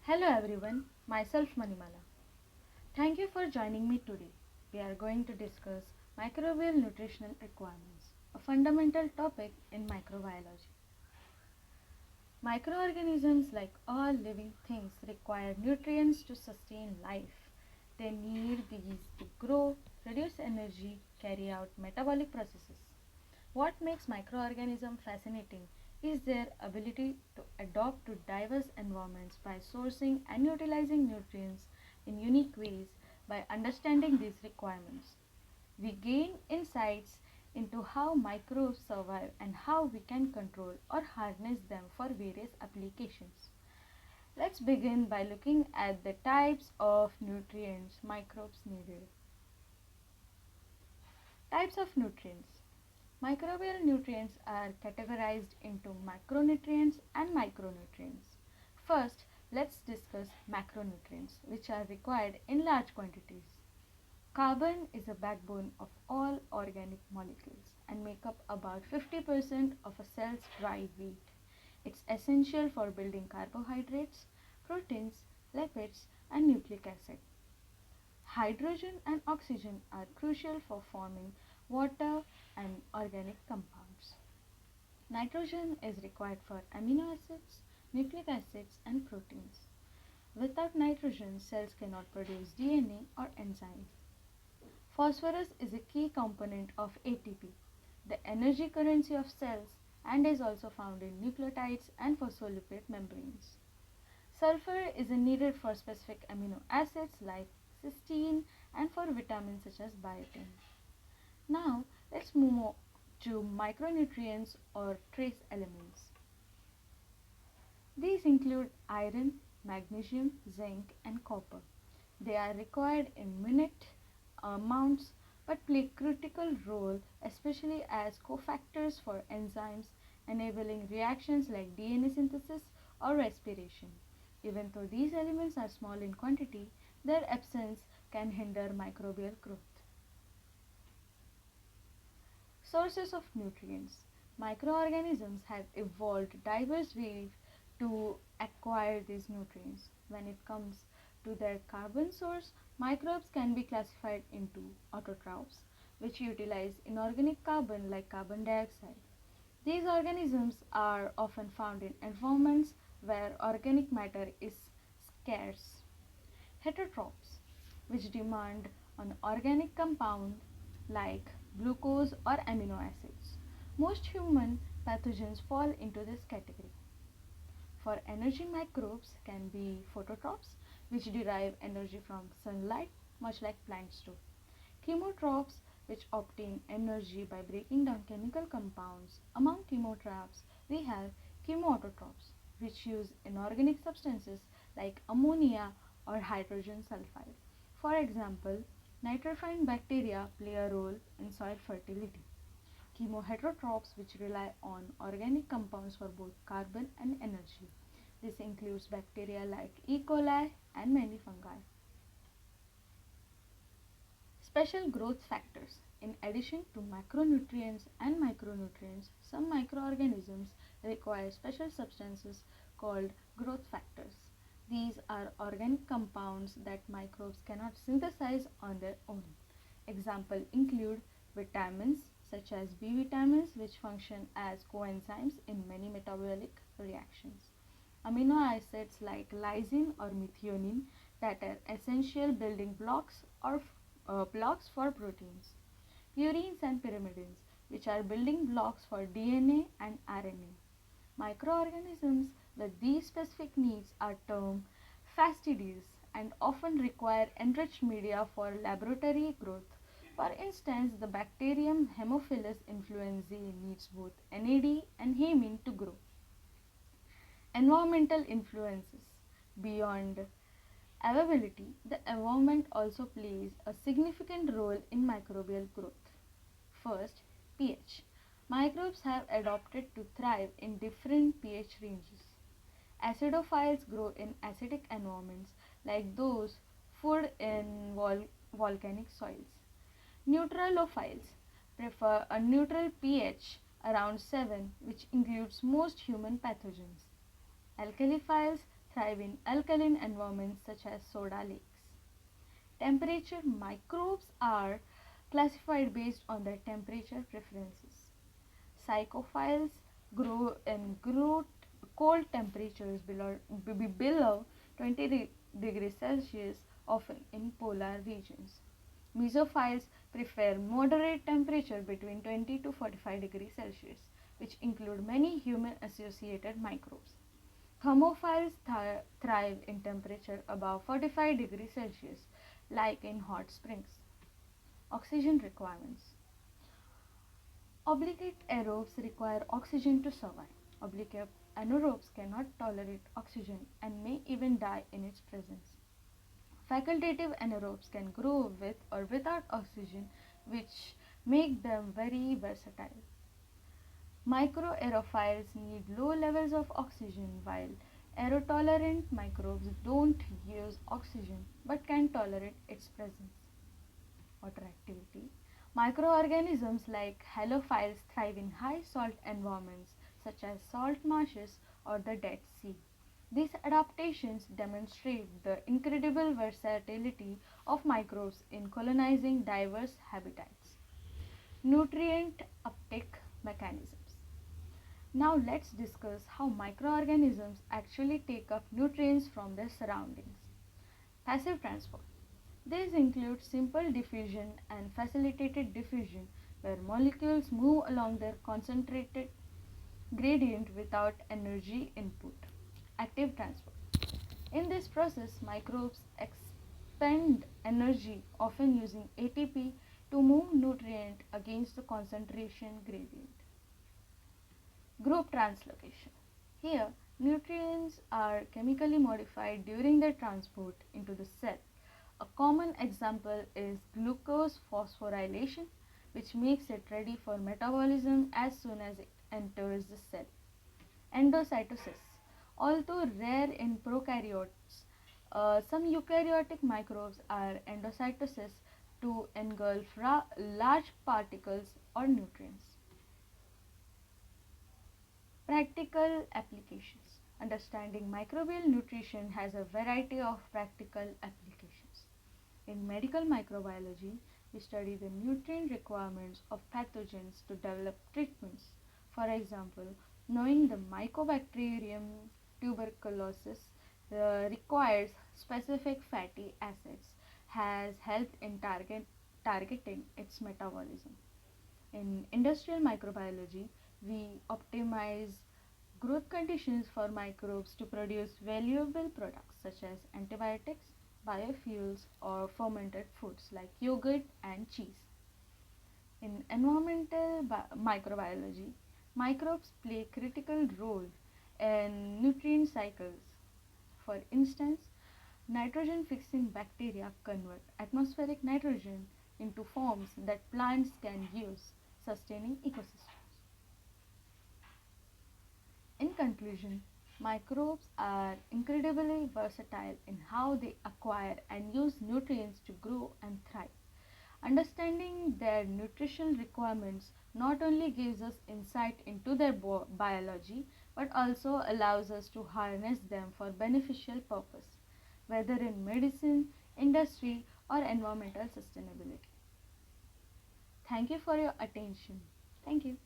Hello everyone, myself Manimala. Thank you for joining me today. We are going to discuss microbial nutritional requirements, a fundamental topic in microbiology. Microorganisms, like all living things, require nutrients to sustain life. They need these to grow, produce energy, carry out metabolic processes. What makes microorganisms fascinating is their ability to adapt to diverse environments by sourcing and utilizing nutrients in unique ways. By understanding these requirements, we gain insights into how microbes survive and how we can control or harness them for various applications. Let's begin by looking at the types of nutrients microbes needed. Types of nutrients. Microbial nutrients are categorized into macronutrients and micronutrients. First, let's discuss macronutrients, which are required in large quantities. Carbon is a backbone of all organic molecules and make up about 50% of a cell's dry weight. It's essential for building carbohydrates, proteins, lipids, and nucleic acid. Hydrogen and oxygen are crucial for forming water and organic compounds. Nitrogen is required for amino acids, nucleic acids, and proteins. Without nitrogen, cells cannot produce DNA or enzymes. Phosphorus is a key component of ATP, the energy currency of cells, and is also found in nucleotides and phospholipid membranes. Sulfur is needed for specific amino acids like cysteine and for vitamins such as biotin. Now, let's move on to micronutrients or trace elements. These include iron, magnesium, zinc, and copper. They are required in minute amounts but play a critical role, especially as cofactors for enzymes enabling reactions like DNA synthesis or respiration. Even though these elements are small in quantity, their absence can hinder microbial growth. Sources of nutrients. Microorganisms have evolved diverse ways to acquire these nutrients. When it comes to their carbon source, microbes can be classified into autotrophs, which utilize inorganic carbon like carbon dioxide. These organisms are often found in environments where organic matter is scarce. Heterotrophs, which demand an organic compound like glucose or amino acids. Most human pathogens fall into this category. For energy, microbes can be phototrophs, which derive energy from sunlight, much like plants do. Chemotrophs, which obtain energy by breaking down chemical compounds. Among chemotrophs, we have chemoautotrophs, which use inorganic substances like ammonia or hydrogen sulfide. For example, nitrophine bacteria play a role in soil fertility. Chemoheterotrophs, which rely on organic compounds for both carbon and energy. This includes bacteria like E. coli and many fungi. Special growth factors. In addition to macronutrients and micronutrients, some microorganisms require special substances called growth factors. These are organic compounds that microbes cannot synthesize on their own. Examples include vitamins such as B vitamins, which function as coenzymes in many metabolic reactions. Amino acids like lysine or methionine that are essential building blocks for proteins. Purines and pyrimidines, which are building blocks for DNA and RNA. Microorganisms with these specific needs are termed fastidious and often require enriched media for laboratory growth. For instance, the bacterium Haemophilus influenzae needs both NAD and hemine to grow. Environmental influences. Beyond availability, the environment also plays a significant role in microbial growth. First, pH. Microbes have adapted to thrive in different pH ranges. Acidophiles grow in acidic environments like those found in volcanic soils. Neutrophiles prefer a neutral pH around 7, which includes most human pathogens. Alkaliphiles thrive in alkaline environments such as soda lakes. Temperature microbes are classified based on their temperature preferences. Psychophiles grow in cold temperatures below 20 degrees Celsius, often in polar regions. Mesophiles prefer moderate temperature between 20 to 45 degrees Celsius, which include many human associated microbes. Thermophiles thrive in temperature above 45 degrees Celsius, like in hot springs. Oxygen requirements. Obligate aerobes require oxygen to survive. Obligate anaerobes cannot tolerate oxygen and may even die in its presence. Facultative anaerobes can grow with or without oxygen, which make them very versatile. Microaerophiles need low levels of oxygen, while aerotolerant microbes don't use oxygen but can tolerate its presence. Water activity. Microorganisms like halophiles thrive in high salt environments such as salt marshes or the Dead Sea. These adaptations demonstrate the incredible versatility of microbes in colonizing diverse habitats. Nutrient uptake mechanisms. Now let's discuss how microorganisms actually take up nutrients from their surroundings. Passive transport. These include simple diffusion and facilitated diffusion, where molecules move along their concentrated gradient without energy input. Active transport. In this process, microbes expend energy, often using ATP, to move nutrient against the concentration gradient. Group translocation. Here, nutrients are chemically modified during their transport into the cell. A common example is glucose phosphorylation, which makes it ready for metabolism as soon as it enters the cell. Endocytosis. Although rare in prokaryotes, some eukaryotic microbes are endocytosis to engulf large particles or nutrients. Practical applications. Understanding microbial nutrition has a variety of practical applications. In medical microbiology, we study the nutrient requirements of pathogens to develop treatments. For example, knowing the Mycobacterium tuberculosis requires specific fatty acids has helped in targeting its metabolism. In industrial microbiology, we optimize growth conditions for microbes to produce valuable products such as antibiotics, biofuels, or fermented foods like yogurt and cheese. In environmental microbiology, microbes play a critical role in nutrient cycles. For instance, nitrogen fixing bacteria convert atmospheric nitrogen into forms that plants can use, sustaining ecosystems. In conclusion, microbes are incredibly versatile in how they acquire and use nutrients to grow and thrive. Understanding their nutritional requirements not only gives us insight into their biology but also allows us to harness them for beneficial purpose, whether in medicine, industry, or environmental sustainability. Thank you for your attention. Thank you.